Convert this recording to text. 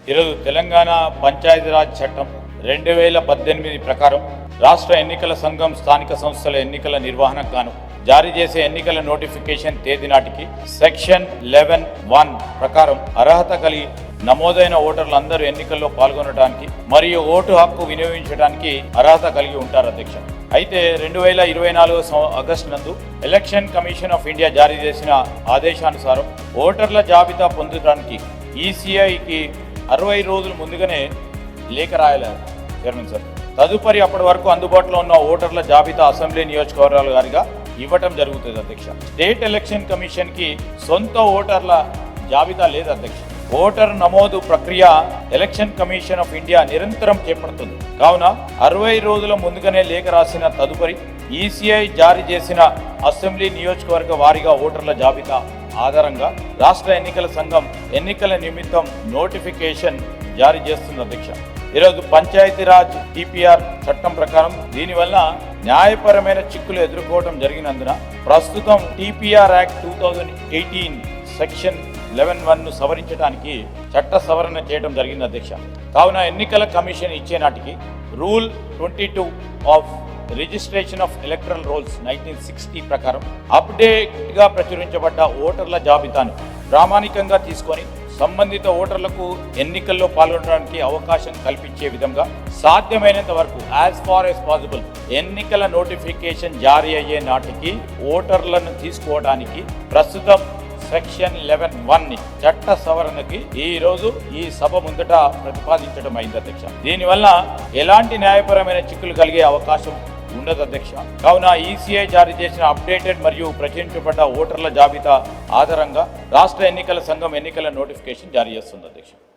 ఈరోజు తెలంగాణ పంచాయతీరాజ్ చట్టం 2018 ప్రకారం రాష్ట్ర ఎన్నికల సంఘం స్థానిక సంస్థల ఎన్నికల నిర్వహణకు గాను జారీ చేసే ఎన్నికల నోటిఫికేషన్ తేదీ నాటికి సెక్షన్ 11(1) ప్రకారం అర్హత కలిగి నమోదైన ఓటర్లందరూ ఎన్నికల్లో పాల్గొనడానికి మరియు ఓటు హక్కు వినియోగించడానికి అర్హత కలిగి ఉంటారు అధ్యక్ష. అయితే 2024 ఆగస్టు నందు ఎలక్షన్ కమిషన్ ఆఫ్ ఇండియా జారీ చేసిన ఆదేశానుసారం ఓటర్ల జాబితా పొందడానికి ఈసీఐకి 60 రోజుల ముందుగానే లేఖ రాయాలి చైర్మన్ సార్. తదుపరి అప్పటి వరకు అందుబాటులో ఉన్న ఓటర్ల జాబితా అసెంబ్లీ నియోజకవర్గాల గారిగా ఇవ్వటం జరుగుతుంది అధ్యక్ష. స్టేట్ ఎలక్షన్ కమిషన్కి సొంత ఓటర్ల జాబితా లేదు అధ్యక్ష. ఓటర్ నమోదు ప్రక్రియ ఎలక్షన్ కమిషన్ ఆఫ్ ఇండియా నిరంతరం చేపడుతుంది. కావున 60 రోజుల ముందుగానే లేఖ రాసిన తదుపరి ఈసీఐ జారీ చేసిన అసెంబ్లీ నియోజకవర్గ వారీగా ఓటర్ల జాబితా ఆధారంగా రాష్ట్ర ఎన్నికల సంఘం ఎన్నికల నిమిత్తం నోటిఫికేషన్ జారీ చేస్తుంది అధ్యక్ష. ఈరోజు పంచాయతీరాజ్ టీపీఆర్ చట్టం ప్రకారం దీనివల్ల న్యాయపరమైన చిక్కులు ఎదుర్కోవడం జరిగినందున ప్రస్తుతం టీపీఆర్ యాక్ట్ 2018 సెక్షన్ 11(1) సవరించడానికి చట్ట సవరణ చేయడం జరిగింది అధ్యక్ష. కావున ఎన్నికల కమిషన్ ఇచ్చే నాటికి rule 22 of registration of electoral rolls 1960 ప్రకారం అప్డేట్గా ప్రచురించబడ్డ ఓటర్ల జాబితాను ప్రామాణికంగా తీసుకొని సంబంధిత ఓటర్లకు ఎన్నికల్లో పాల్గొనడానికి అవకాశం కల్పించే విధంగా సాధ్యమైనంత వరకు యాజ్ ఫార్ యాజ్ పాసిబుల్ ఎన్నికల నోటిఫికేషన్ జారీ అయ్యే నాటికి ఓటర్లను తీసుకోవడానికి ప్రస్తుతం సెక్షన్ 11(1) చట్ట సవరణకి ఈ రోజు ఈ సభ ముందట ప్రతిపాదించడం అయింది అధ్యక్ష. దీనివల్ల ఎలాంటి న్యాయపరమైన చిక్కులు కలిగే అవకాశం ఉండదు అధ్యక్ష. కావున ఈసీఐ జారీ చేసిన అప్డేటెడ్ మరియు ప్రచురించబడ్డ ఓటర్ల జాబితా ఆధారంగా రాష్ట్ర ఎన్నికల సంఘం ఎన్నికల నోటిఫికేషన్ జారీ చేస్తుంది అధ్యక్ష.